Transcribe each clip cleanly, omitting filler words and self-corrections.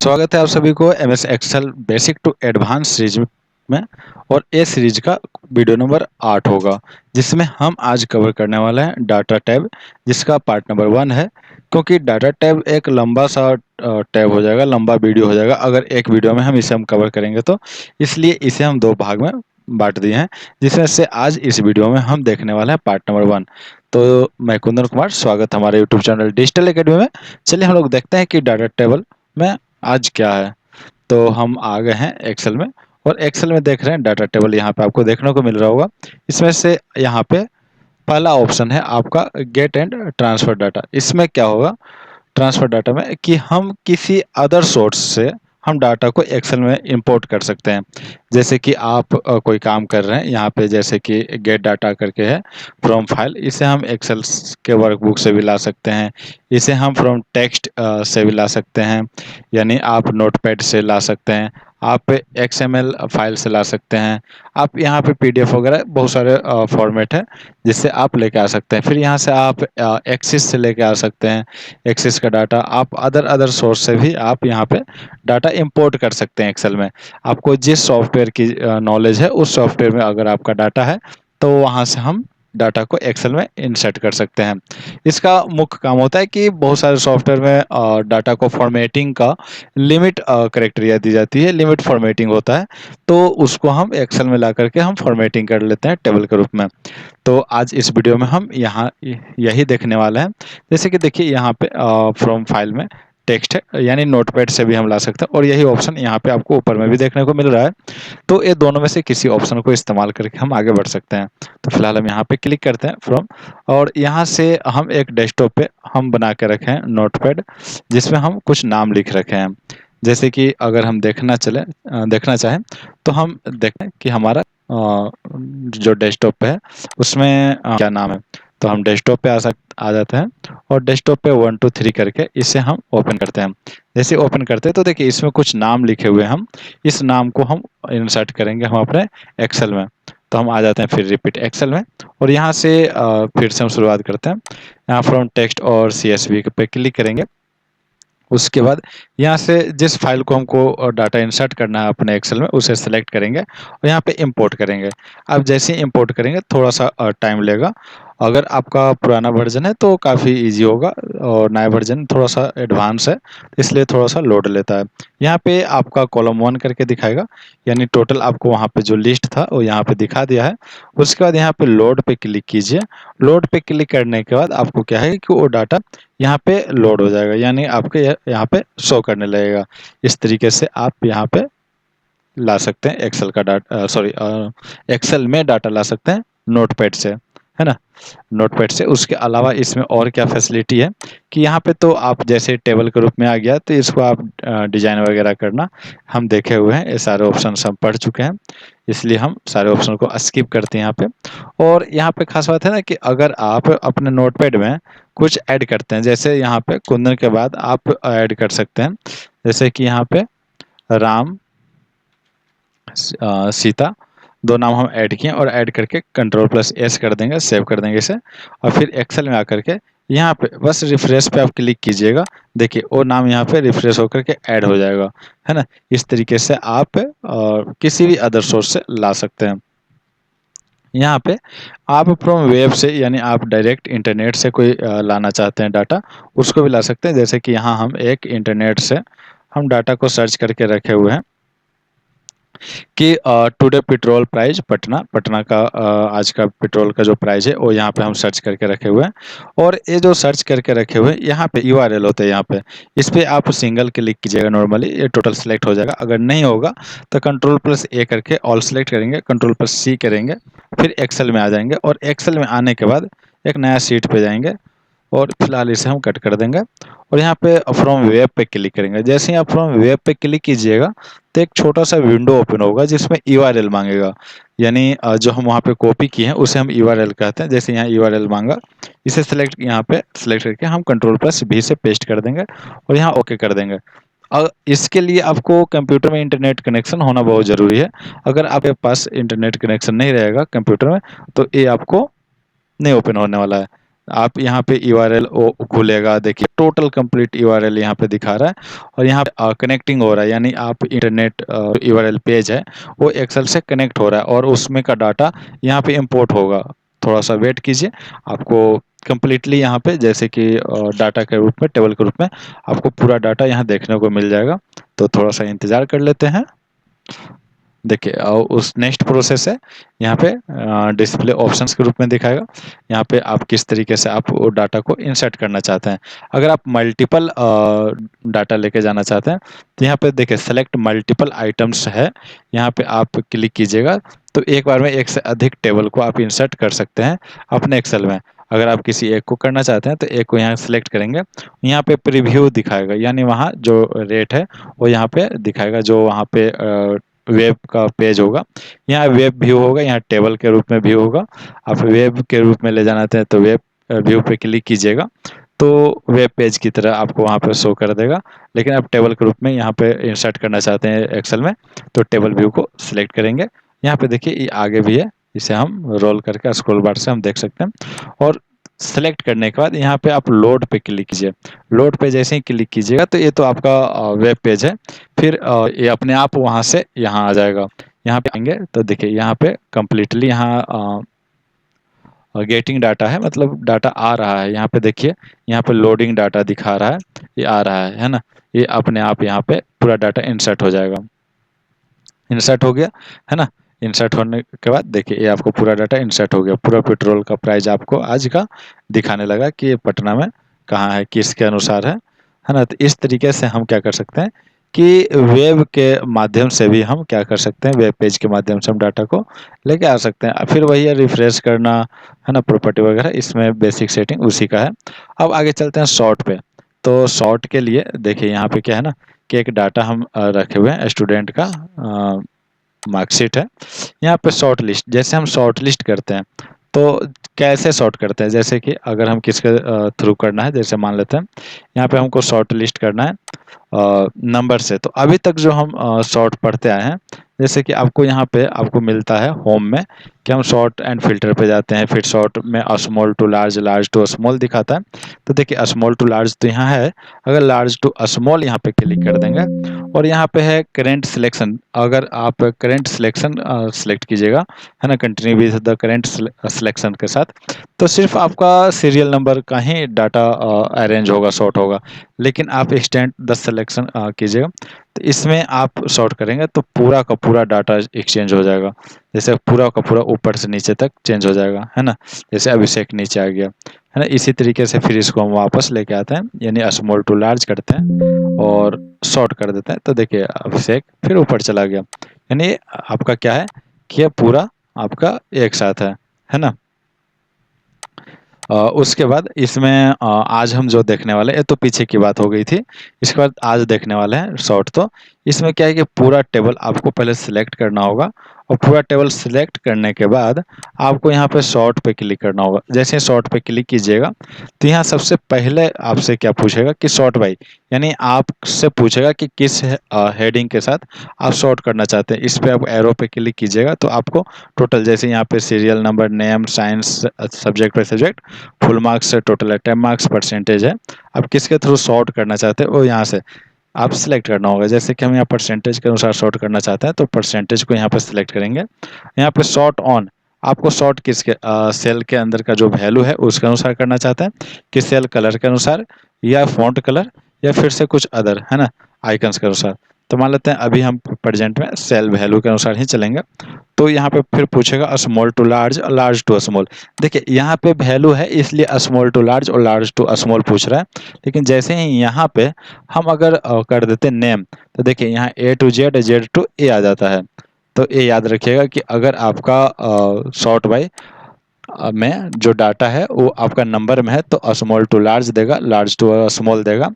स्वागत है आप सभी को MS Excel basic to advance series में। और ए सीरीज का वीडियो नंबर 8 होगा, जिसमें हम आज कवर करने वाले हैं डाटा टैब, जिसका पार्ट नंबर 1 है। क्योंकि डाटा टैब एक लंबा सा टैब हो जाएगा, लंबा वीडियो हो जाएगा अगर एक वीडियो में हम इसे कवर करेंगे तो, इसलिए इसे हम 2 भाग में बांट दिए हैं, जिसमें से आज इस वीडियो में हम देखने वाले हैं पार्ट नंबर 1। तो मैं कुंदन कुमार, स्वागत हमारे यूट्यूब चैनल डिजिटल एकेडमी में। चलिए हम लोग देखते हैं कि डाटा टेबल में आज क्या है। तो हम आ गए हैं एक्सेल में, और एक्सेल में देख रहे हैं डाटा टेबल यहाँ पे आपको देखने को मिल रहा होगा। इसमें से यहाँ पे पहला ऑप्शन है आपका गेट एंड ट्रांसफर डाटा। इसमें क्या होगा ट्रांसफर डाटा में कि हम किसी अदर सोर्स से हम डाटा को एक्सेल में इंपोर्ट कर सकते हैं। जैसे कि आप कोई काम कर रहे हैं यहाँ पे, जैसे कि गेट डाटा करके है फ्रॉम फाइल, इसे हम एक्सेल के वर्कबुक से भी ला सकते हैं। इसे हम फ्रॉम टेक्स्ट से भी ला सकते हैं, यानी आप नोटपैड से ला सकते हैं, आप एक्सएमएल फाइल से ला सकते हैं, आप यहाँ पे पीडीएफ वगैरह बहुत सारे फॉर्मेट है जिससे आप लेके आ सकते हैं। फिर यहाँ से आप एक्सिस से लेके आ सकते हैं, एक्सिस का डाटा आप अदर सोर्स से भी आप यहाँ पे डाटा इंपोर्ट कर सकते हैं एक्सेल में। आपको जिस सॉफ्टवेयर की नॉलेज है उस सॉफ्टवेयर में अगर आपका डाटा है तो वहाँ से हम डाटा को एक्सेल में इंसर्ट कर सकते हैं। इसका मुख्य काम होता है कि बहुत सारे सॉफ्टवेयर में डाटा को फॉर्मेटिंग का लिमिट क्राइटेरिया दी जाती है, लिमिट फॉर्मेटिंग होता है, तो उसको हम एक्सेल में ला करके हम फॉर्मेटिंग कर लेते हैं टेबल के रूप में। तो आज इस वीडियो में हम यहाँ यही देखने वाले हैं। जैसे कि देखिए यहाँ पे फ्रॉम फाइल में टेक्स्ट है, यानी नोटपैड से भी हम ला सकते हैं, और यही ऑप्शन यहाँ पे आपको ऊपर में भी देखने को मिल रहा है। तो ये दोनों में से किसी ऑप्शन को इस्तेमाल करके हम आगे बढ़ सकते हैं। तो फिलहाल हम यहाँ पे क्लिक करते हैं फ्रॉम, और यहाँ से हम एक डेस्कटॉप पे हम बना के रखे हैं नोटपैड, जिसमें हम कुछ नाम लिख रखे हैं। जैसे कि अगर हम देखना चाहें तो हम देखें कि हमारा जो डेस्कटॉप पे है उसमें क्या नाम है। तो हम डेस्कटॉप पे आ जाते हैं, और डेस्कटॉप पे 1 2 3 करके इसे हम ओपन करते हैं। जैसे ओपन करते हैं तो देखिए इसमें कुछ नाम लिखे हुए हैं, हम इस नाम को हम इंसर्ट करेंगे हम अपने एक्सेल में। तो हम आ जाते हैं फिर रिपीट एक्सेल में, और यहाँ से फिर से हम शुरुआत करते हैं। यहाँ फ्रॉम टेक्स्ट और सीएसवी पे क्लिक करेंगे। उसके बाद यहाँ से जिस फाइल को हमको डाटा इंसर्ट करना है अपने एक्सेल में उसे सेलेक्ट करेंगे, और यहाँ पे इंपोर्ट करेंगे। अब जैसे ही इंपोर्ट करेंगे थोड़ा सा टाइम लेगा। अगर आपका पुराना वर्जन है तो काफ़ी इजी होगा, और नया वर्जन थोड़ा सा एडवांस है इसलिए थोड़ा सा लोड लेता है। यहाँ पे आपका कॉलम 1 करके दिखाएगा, यानी टोटल आपको वहाँ पे जो लिस्ट था वो यहाँ पे दिखा दिया है। उसके बाद यहाँ पे लोड पे क्लिक कीजिए। लोड पे क्लिक करने के बाद आपको क्या है कि वो डाटा यहाँ पे लोड हो जाएगा, यानी आपके यहाँ पे शो करने लगेगा। इस तरीके से आप यहाँ पे ला सकते हैं एक्सेल का डाटा, सॉरी एक्सेल में डाटा ला सकते हैं नोटपैड से, है ना। नोटपैड से उसके अलावा इसमें और क्या फैसिलिटी है कि यहाँ पे तो आप जैसे टेबल के रूप में आ गया तो इसको आप डिजाइन वगैरह करना हम देखे हुए हैं, ये सारे ऑप्शन हम पढ़ चुके हैं, इसलिए हम सारे ऑप्शन को स्किप करते हैं यहाँ पे। और यहाँ पे खास बात है ना कि अगर आप अपने नोटपैड में कुछ ऐड करते हैं, जैसे यहाँ पे कुंदन के बाद आप ऐड कर सकते हैं, जैसे कि यहाँ पे राम सीता 2 नाम हम ऐड किए, और ऐड करके कंट्रोल+S कर देंगे, सेव कर देंगे इसे। और फिर एक्सेल में आकर के यहाँ पे बस रिफ्रेश पे आप क्लिक कीजिएगा। देखिए वो नाम यहाँ पे रिफ्रेश होकर के ऐड हो जाएगा, है ना। इस तरीके से आप किसी भी अदर सोर्स से ला सकते हैं। यहाँ पे आप फ्रॉम वेब से, यानी आप डायरेक्ट इंटरनेट से कोई लाना चाहते हैं डाटा, उसको भी ला सकते हैं। जैसे कि यहाँ हम एक इंटरनेट से हम डाटा को सर्च करके रखे हुए हैं कि today petrol price Patna Patna का आज का पेट्रोल का जो प्राइस है वो यहाँ पे हम सर्च करके रखे हुए हैं। और ये जो सर्च करके रखे हुए हैं यहाँ पे यूआरएल होते हैं, यहाँ पे इस पे आप सिंगल क्लिक कीजिएगा, नॉर्मली ये टोटल सेलेक्ट हो जाएगा। अगर नहीं होगा तो कंट्रोल+A करके ऑल सेलेक्ट करेंगे, कंट्रोल+C करेंगे, फिर एक्सेल में आ जाएंगे, और एक्सेल में आने के बाद एक नया सीट पे जाएंगे, और फिलहाल इसे हम कट कर देंगे। और यहाँ पे फ्रॉम वेब पे क्लिक करेंगे। जैसे ही आप फ्रॉम वेब पे क्लिक कीजिएगा तो एक छोटा सा विंडो ओपन होगा जिसमें यूआरएल मांगेगा, यानी जो हम वहाँ पे कॉपी किए हैं उसे हम यूआरएल कहते हैं। जैसे यहाँ यूआरएल मांगा, इसे सेलेक्ट यहाँ पे सेलेक्ट करके हम कंट्रोल+V से पेस्ट कर देंगे, और यहाँ ओके कर देंगे। और इसके लिए आपको कंप्यूटर में इंटरनेट कनेक्शन होना बहुत ज़रूरी है। अगर आपके पास इंटरनेट कनेक्शन नहीं रहेगा कंप्यूटर में तो ये आपको नहीं ओपन होने वाला है। आप यहाँ पे यूआरएल खुलेगा, देखिए टोटल कंप्लीट यूआरएल यहाँ पे दिखा रहा है और यहाँ पे कनेक्टिंग हो रहा है, यानी आप इंटरनेट यूआरएल पेज है वो एक्सेल से कनेक्ट हो रहा है और उसमें का डाटा यहाँ पे इंपोर्ट होगा। थोड़ा सा वेट कीजिए, आपको कंप्लीटली यहाँ पे जैसे कि डाटा के रूप में, टेबल के रूप में आपको पूरा डाटा यहाँ देखने को मिल जाएगा। तो थोड़ा सा इंतज़ार कर लेते हैं। देखिए उस नेक्स्ट प्रोसेस है, यहाँ पे डिस्प्ले ऑप्शंस के रूप में दिखाएगा। यहाँ पे आप किस तरीके से आप वो डाटा को इंसर्ट करना चाहते हैं। अगर आप मल्टीपल डाटा लेके जाना चाहते हैं तो यहाँ पे देखिए सेलेक्ट मल्टीपल आइटम्स है, यहाँ पे आप क्लिक कीजिएगा तो एक बार में एक से अधिक टेबल को आप इंसर्ट कर सकते हैं अपने एक्सेल में। अगर आप किसी एक को करना चाहते हैं तो एक को यहाँ सेलेक्ट करेंगे, यहाँ पे प्रीव्यू दिखाएगा, यानी वहाँ जो रेट है वो यहाँ पे दिखाएगा, जो वहाँ पे वेब का पेज होगा। यहाँ वेब व्यू होगा, यहाँ टेबल के रूप में व्यू होगा। आप वेब के रूप में ले जाना चाहते हैं तो वेब व्यू पे क्लिक कीजिएगा तो वेब पेज की तरह आपको वहाँ पे शो कर देगा। लेकिन आप टेबल के रूप में यहाँ पे इंसर्ट करना चाहते हैं एक्सेल में तो टेबल व्यू को सिलेक्ट करेंगे। यहाँ पे देखिए ये आगे भी है, इसे हम रोल करके स्क्रॉल बार से हम देख सकते हैं। और सेलेक्ट करने के बाद यहाँ पे आप लोड पे क्लिक कीजिए। लोड पे जैसे ही क्लिक कीजिएगा तो ये तो आपका वेब पेज है, फिर ये अपने आप वहाँ से यहाँ आ जाएगा। यहाँ पे आएंगे तो देखिए यहाँ पे कम्प्लीटली यहाँ गेटिंग डाटा है, मतलब डाटा आ रहा है। यहाँ पे देखिए, यहाँ पे लोडिंग डाटा दिखा रहा है, ये आ रहा है ना। ये अपने आप यहाँ पे पूरा डाटा इंसर्ट हो जाएगा। इंसर्ट हो गया है ना। इंसर्ट होने के बाद देखिए ये आपको पूरा डाटा इंसर्ट हो गया। पूरा पेट्रोल का प्राइस आपको आज का दिखाने लगा कि ये पटना में कहाँ है, किसके अनुसार है ना। तो इस तरीके से हम क्या कर सकते हैं कि वेब के माध्यम से भी हम क्या कर सकते हैं, वेब पेज के माध्यम से हम डाटा को लेके आ सकते हैं। फिर वही है रिफ्रेश करना है ना, प्रॉपर्टी वगैरह, इसमें बेसिक सेटिंग उसी का है। अब आगे चलते हैं शॉर्ट पे। तो शॉर्ट के लिए देखिए यहाँ पे क्या है ना कि एक डाटा हम रखे हुए हैं स्टूडेंट का मार्कशीट है। यहाँ पे शॉर्ट लिस्ट, जैसे हम शॉर्ट लिस्ट करते हैं तो कैसे शॉर्ट करते हैं, जैसे कि अगर हम किसके थ्रू करना है, जैसे मान लेते हैं यहाँ पे हमको शॉर्ट लिस्ट करना है नंबर से। तो अभी तक जो हम शॉर्ट पढ़ते आए हैं, जैसे कि आपको यहाँ पे आपको मिलता है होम में कि हम शॉर्ट एंड फिल्टर पे जाते हैं, फिर शॉर्ट में small to large, large to small दिखाता है। तो देखिए स्मॉल टू लार्ज तो यहाँ है, अगर लार्ज टू स्मॉल यहाँ पे क्लिक कर देंगे और यहाँ पे है करेंट सिलेक्शन। अगर आप करेंट सिलेक्शन सिलेक्ट कीजिएगा है ना, continue with the current selection के साथ, तो सिर्फ आपका सीरियल नंबर का ही डाटा अरेंज होगा, शॉर्ट होगा। लेकिन आप एक्सटेंड द सिलेक्शन कीजिएगा तो इसमें आप शॉर्ट करेंगे तो पूरा का पूरा डाटा एक्सचेंज हो जाएगा। जैसे पूरा का पूरा ऊपर से नीचे तक चेंज हो जाएगा है ना। जैसे अभिषेक नीचे आ गया है ना, इसी तरीके से फिर इसको हम वापस लेके आते हैं, यानी स्मॉल टू लार्ज करते हैं और शॉर्ट कर देते हैं। तो देखिए अभिषेक फिर ऊपर चला गया, यानी आपका क्या है कि ये पूरा आपका एक साथ है ना। उसके बाद इसमें आज हम जो देखने वाले, ये तो पीछे की बात हो गई थी। इसके बाद आज देखने वाले हैं शॉर्ट। तो इसमें क्या है कि पूरा टेबल आपको पहले सिलेक्ट करना होगा और पूरा टेबल सिलेक्ट करने के बाद आपको यहाँ पे शॉर्ट पे क्लिक करना होगा। जैसे शॉर्ट पे क्लिक कीजिएगा तो यहाँ सबसे पहले आपसे क्या पूछेगा कि शॉर्ट बाय, यानी आपसे पूछेगा कि किस हेडिंग के साथ आप शॉर्ट करना चाहते हैं। इस पे आप एरो पे क्लिक कीजिएगा तो आपको टोटल, जैसे यहाँ पे serial number, name, science, subject पे सब्जेक्ट, फुल मार्क्स से टोटल है, 10 मार्क्स परसेंटेज है। आप किसके थ्रू शॉर्ट करना चाहते हैं वो यहाँ से आप सिलेक्ट करना होगा। जैसे कि हम यहाँ परसेंटेज के अनुसार शॉर्ट करना चाहते हैं तो परसेंटेज को यहाँ पर सिलेक्ट करेंगे। यहाँ पे शॉर्ट ऑन, आपको शॉर्ट किसके सेल के अंदर का जो वैल्यू है उसके अनुसार करना चाहते हैं, कि सेल कलर के अनुसार या फॉन्ट कलर या फिर से कुछ अदर है ना आइकन्स के अनुसार। तो मान लेते हैं अभी हम प्रेजेंट में सेल वैल्यू के अनुसार ही चलेंगे। तो यहाँ पे फिर पूछेगा small to large, large to small. देखिए यहाँ पे वैल्यू है इसलिए स्मॉल टू लार्ज और लार्ज टू स्मॉल पूछ रहा है। लेकिन जैसे ही यहाँ पे हम अगर कर देते नेम तो देखिए यहाँ ए टू जेड, जेड टू ए आ जाता है। तो ये याद रखिएगा कि अगर आपका शॉर्ट बाय में जो डाटा है वो आपका नंबर में है तो स्मॉल टू लार्ज देगा, लार्ज टू स्मॉल देगा।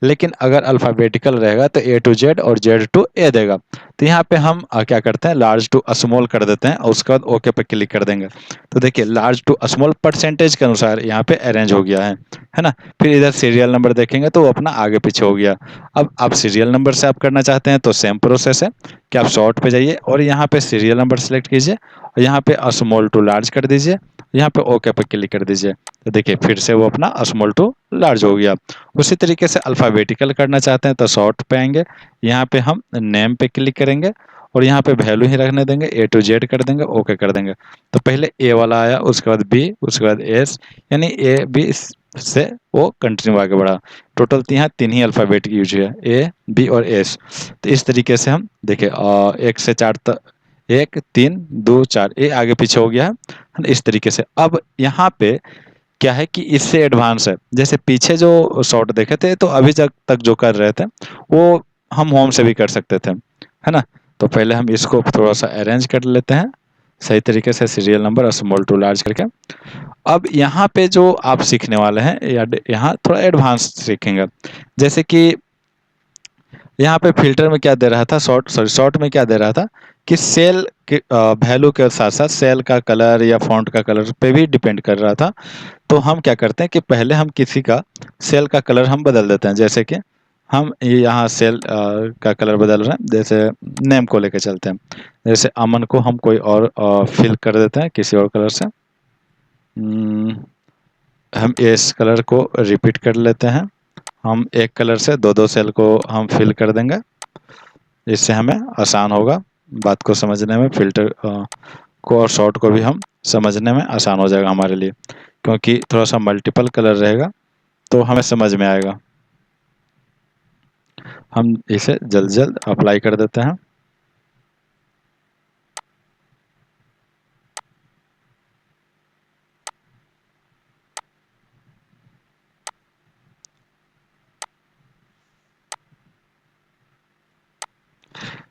लेकिन अगर अल्फ़ाबेटिकल रहेगा तो ए टू जेड और जेड टू ए देगा। तो यहाँ पे हम क्या करते हैं, लार्ज टू स्मॉल कर देते हैं और उसके बाद ओके पे क्लिक कर देंगे। तो देखिए लार्ज टू स्मॉल परसेंटेज के अनुसार यहाँ पे अरेंज हो गया है ना। फिर इधर सीरियल नंबर देखेंगे तो वो अपना आगे पीछे हो गया। अब आप सीरियल नंबर से आप करना चाहते हैं तो सेम प्रोसेस है कि आप शॉर्ट पे जाइए और यहाँ पे सीरियल नंबर सेलेक्ट कीजिए और यहाँ पे स्मॉल टू लार्ज कर दीजिए, यहाँ पे ओके पे क्लिक कर दीजिए। तो देखिए फिर से वो अपना स्मॉल टू लार्ज हो गया। उसी तरीके से अल्फ़ाबेटिकल करना चाहते हैं तो शॉर्ट पे आएंगे, यहाँ पे हम नेम पे क्लिक करेंगे और यहाँ पे वैल्यू ही रखने देंगे, ए टू जेड कर देंगे, ओके कर देंगे। तो पहले ए वाला आया, उसके बाद बी, उसके बाद एस, यानी ए बी से वो कंटिन्यू आगे बढ़ा। टोटल यहाँ तीन ही अल्फ़ाबेट यूज है, ए बी और एस। तो इस तरीके से हम देखिए एक से चार तक, एक तीन दो चार, ए आगे पीछे हो गया है। इस तरीके से अब यहाँ पे क्या है कि इससे एडवांस है, जैसे पीछे जो शॉट देखे थे तो अभी तक जो कर रहे थे वो हम होम से भी कर सकते थे, है ना। तो पहले हम इसको थोड़ा सा अरेंज कर लेते हैं सही तरीके से, serial number small to large करके। अब यहाँ पे जो आप सीखने वाले हैं या यहाँ थोड़ा एडवांस सीखेंगे, जैसे कि यहाँ पे फिल्टर में क्या दे रहा था, शॉर्ट में क्या दे रहा था कि सेल के वैल्यू के साथ साथ सेल का कलर या फॉन्ट का कलर पे भी डिपेंड कर रहा था। तो हम क्या करते हैं कि पहले हम किसी का सेल का कलर हम बदल देते हैं, जैसे कि हम यहाँ सेल का कलर बदल रहे हैं, जैसे नेम को लेकर चलते हैं, जैसे अमन को हम कोई और फिल कर देते हैं किसी और कलर से। हम इस कलर को रिपीट कर लेते हैं, हम एक कलर से दो दो सेल को हम फिल कर देंगे, इससे हमें आसान होगा बात को समझने में, फिल्टर को और शॉर्ट को भी हम समझने में आसान हो जाएगा हमारे लिए, क्योंकि थोड़ा सा मल्टीपल कलर रहेगा तो हमें समझ में आएगा। हम इसे जल्द जल्द अप्लाई कर देते हैं।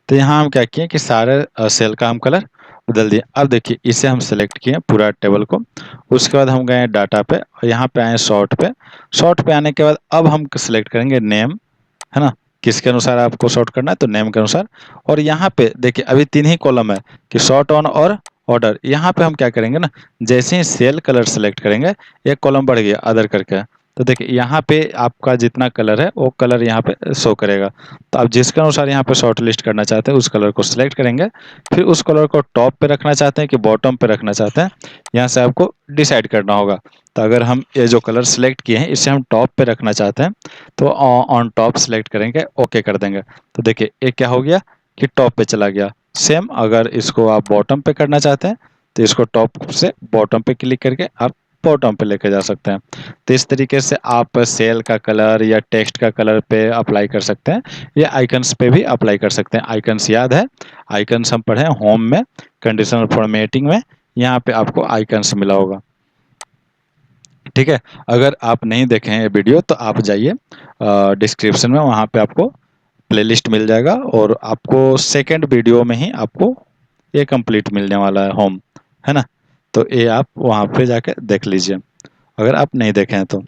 तो यहाँ हम क्या किए कि सारे सेल का हम कलर बदल दिए। अब देखिए इसे हम सेलेक्ट किए पूरा टेबल को, उसके बाद हम गए डाटा पे और यहाँ पे आए शॉर्ट पे। शॉर्ट पे आने के बाद अब हम सेलेक्ट करेंगे नेम, है ना, किसके अनुसार आपको शॉर्ट करना है तो नेम के अनुसार। और यहाँ पे देखिए अभी तीन ही कॉलम है कि शॉर्ट ऑन और ऑर्डर। यहाँ पे हम क्या करेंगे ना, जैसे ही सेल कलर सेलेक्ट करेंगे एक कॉलम बढ़ गया अदर करके, तो देखिए यहाँ पे आपका जितना कलर है वो कलर यहाँ पे शो करेगा। तो आप जिसके अनुसार यहाँ पे शॉर्ट लिस्ट करना चाहते हैं उस कलर को सिलेक्ट करेंगे, फिर उस कलर को टॉप पे रखना चाहते हैं कि बॉटम पे रखना चाहते हैं, यहाँ से आपको डिसाइड करना होगा। तो अगर हम ये जो कलर सेलेक्ट किए हैं इसे हम टॉप पे रखना चाहते हैं तो ऑन टॉप सेलेक्ट करेंगे, ओके कर देंगे। तो देखिए ये क्या हो गया कि टॉप पे चला गया। सेम अगर इसको आप बॉटम पे करना चाहते हैं तो इसको टॉप से बॉटम पे क्लिक करके आप बॉटम पे लेके जा सकते हैं। तो इस तरीके से आप सेल का कलर या टेक्स्ट का कलर पे अप्लाई कर सकते हैं या आइकन्स पे भी अप्लाई कर सकते हैं। आइकन्स याद है, आइकन्स हम पढ़े होम में कंडीशनल फॉर्मेटिंग में, यहाँ पे आपको आइकन्स मिला होगा, ठीक है। अगर आप नहीं देखे हैं ये वीडियो तो आप जाइए डिस्क्रिप्शन में, वहाँ पे आपको प्लेलिस्ट मिल जाएगा और आपको सेकंड वीडियो में ही आपको ये कंप्लीट मिलने वाला है होम, है ना। तो ये आप वहाँ पे जाके देख लीजिए अगर आप नहीं देखे हैं तो।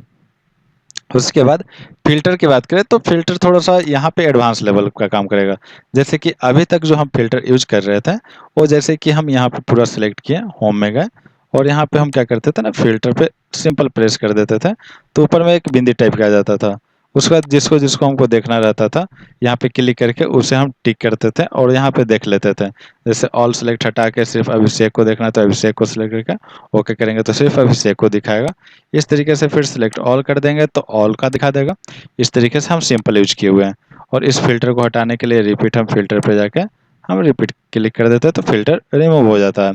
उसके बाद फ़िल्टर की बात करें तो फ़िल्टर थोड़ा-सा यहाँ पे एडवांस लेवल का काम करेगा। जैसे कि अभी तक जो हम फ़िल्टर यूज़ कर रहे थे, वो जैसे कि हम यहाँ पे पूरा सेलेक्ट किए, होम में गए और यहाँ पे हम क्या करते थे ना, फ़िल्टर पे सिंपल प्रेस कर देते थे, तो ऊपर में एक बिंदी टाइप का आ जाता था। उसके बाद जिसको हमको देखना रहता था, यहाँ पे क्लिक करके उसे हम टिक करते थे और यहाँ पे देख लेते थे। जैसे ऑल सेलेक्ट हटा के सिर्फ़ अभिषेक को देखना है तो अभिषेक को सेलेक्ट करके ओके करेंगे तो सिर्फ़ अभिषेक को दिखाएगा। इस तरीके से फिर सिलेक्ट ऑल कर देंगे तो ऑल का दिखा देगा। इस तरीके से हम सिंपल यूज किए हुए हैं। और इस फिल्टर को हटाने के लिए रिपीट, हम फिल्टर पे जाके हम रिपीट क्लिक कर देते हैं तो फिल्टर रिमूव हो जाता है।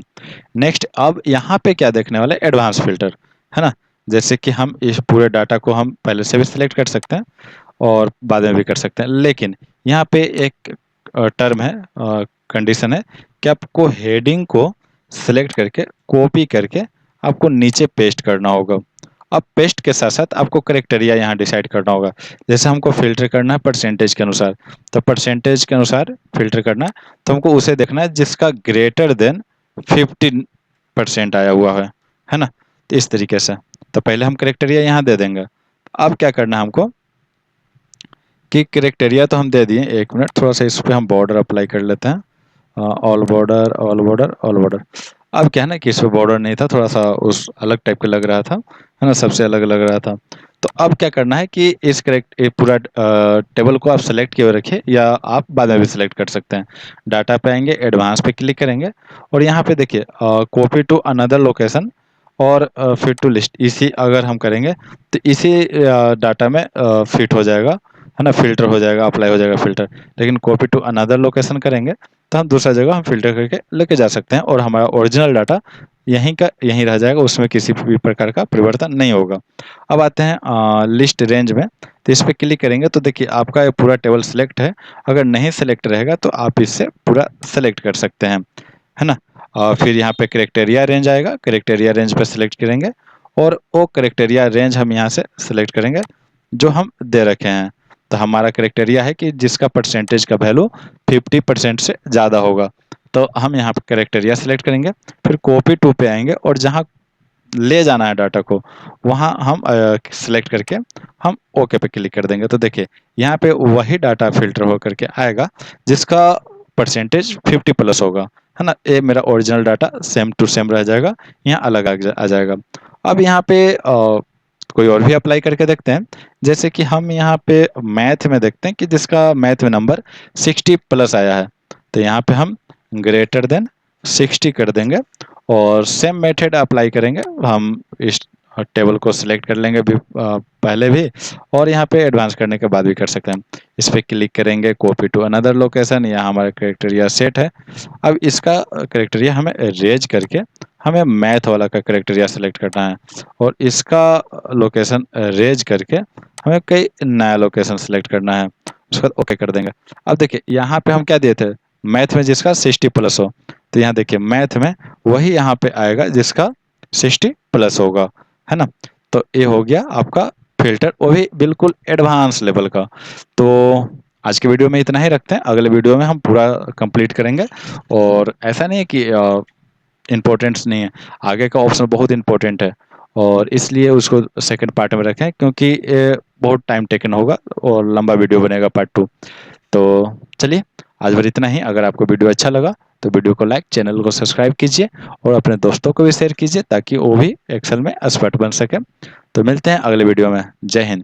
नेक्स्ट अब यहाँ पे क्या देखने वाले, एडवांस फिल्टर, है ना। जैसे कि हम इस पूरे डाटा को हम पहले से भी सिलेक्ट कर सकते हैं और बाद में भी कर सकते हैं, लेकिन यहाँ पे एक टर्म है, कंडीशन है कि आपको हेडिंग को सिलेक्ट करके कॉपी करके आपको नीचे पेस्ट करना होगा। अब पेस्ट के साथ साथ आपको क्राइटेरिया यहाँ डिसाइड करना होगा। जैसे हमको फ़िल्टर करना है परसेंटेज के अनुसार, तो परसेंटेज के अनुसार फ़िल्टर करना है, तो हमको उसे देखना है जिसका ग्रेटर देन 15% आया हुआ है ना। तो इस तरीके से तो पहले हम क्राइटेरिया यहाँ दे देंगे। अब क्या करना है हमको, कि क्राइटेरिया तो हम दे दिए। एक मिनट, थोड़ा सा इस पे हम बॉर्डर अप्लाई कर लेते हैं। All border, all border, all border. अब क्या है ना कि इस पे बॉर्डर नहीं था, थोड़ा सा उस अलग टाइप का लग रहा था, है ना, सबसे अलग लग रहा था। तो अब क्या करना है कि इस करेक्ट ये पूरा टेबल को आप सेलेक्ट किए हुए रखिए, या आप बाद में भी सिलेक्ट कर सकते हैं। डाटा पे आएंगे, एडवांस पे क्लिक करेंगे, और यहाँ पे देखिए कॉपी टू अनदर लोकेशन और फिट टू लिस्ट, इसी अगर हम करेंगे तो इसी डाटा में फिट हो जाएगा, है ना, फिल्टर हो जाएगा, अप्लाई हो जाएगा फिल्टर। लेकिन कॉपी टू अनदर लोकेशन करेंगे तो हम दूसरा जगह हम फिल्टर करके लेके जा सकते हैं, और हमारा ओरिजिनल डाटा यहीं का यहीं रह जाएगा, उसमें किसी भी प्रकार का परिवर्तन नहीं होगा। अब आते हैं लिस्ट रेंज में, तो इस पर क्लिक करेंगे तो देखिए आपका ये पूरा टेबल सेलेक्ट है। अगर नहीं सेलेक्ट रहेगा तो आप इससे पूरा सेलेक्ट कर सकते हैं, है ना। फिर यहाँ पे क्राइटेरिया रेंज आएगा, क्राइटेरिया रेंज पे सेलेक्ट करेंगे, और वो क्राइटेरिया रेंज हम यहाँ से सेलेक्ट करेंगे जो हम दे रखे हैं। तो हमारा क्राइटेरिया है कि जिसका परसेंटेज का वैल्यू 50% से ज़्यादा होगा, तो हम यहाँ पे क्राइटेरिया सेलेक्ट करेंगे। फिर कॉपी टू पे आएंगे, और जहाँ ले जाना है डाटा को वहाँ हम सिलेक्ट करके हम ओके पे क्लिक कर देंगे। तो देखिए यहाँ पे वही डाटा फिल्टर हो करके आएगा जिसका परसेंटेज 50+ होगा, है ना। ये मेरा original data same to same रह जाएगा, यहाँ अलग आ जाएगा। अब यहाँ पे कोई और भी अप्लाई करके देखते हैं। जैसे कि हम यहाँ पे मैथ में देखते हैं कि जिसका मैथ में नंबर 60+ आया है, तो यहाँ पे हम ग्रेटर देन 60 कर देंगे, और सेम मेथड अप्लाई करेंगे। हम इस टेबल को सिलेक्ट कर लेंगे भी पहले भी, और यहाँ पे एडवांस करने के बाद भी कर सकते हैं। इस पर क्लिक करेंगे, कॉपी टू अनदर लोकेशन, यहाँ हमारा क्राइटेरिया सेट है। अब इसका क्राइटेरिया हमें रेज करके हमें मैथ वाला का क्राइटेरिया सेलेक्ट करना है, और इसका लोकेशन रेज करके हमें कई नया लोकेशन सेलेक्ट करना है, उसके बाद ओके कर देंगे। अब देखिए यहाँ पे हम क्या दिए थे, मैथ में जिसका 60+ हो, तो यहाँ देखिए मैथ में वही यहाँ पे आएगा जिसका 60+ होगा, है ना। तो ये हो गया आपका फिल्टर, वो भी बिल्कुल एडवांस लेवल का। तो आज के वीडियो में इतना ही रखते हैं, अगले वीडियो में हम पूरा कंप्लीट करेंगे। और ऐसा नहीं है कि इम्पोर्टेंट्स नहीं है, आगे का ऑप्शन बहुत इंपॉर्टेंट है, और इसलिए उसको सेकंड पार्ट में रखें, क्योंकि ये बहुत टाइम टेकन होगा और लंबा वीडियो बनेगा पार्ट 2। तो चलिए आज भर इतना ही। अगर आपको वीडियो अच्छा लगा तो वीडियो को लाइक, चैनल को सब्सक्राइब कीजिए, और अपने दोस्तों को भी शेयर कीजिए ताकि वो भी एक्सेल में एक्सपर्ट बन सके। तो मिलते हैं अगले वीडियो में। जय हिंद।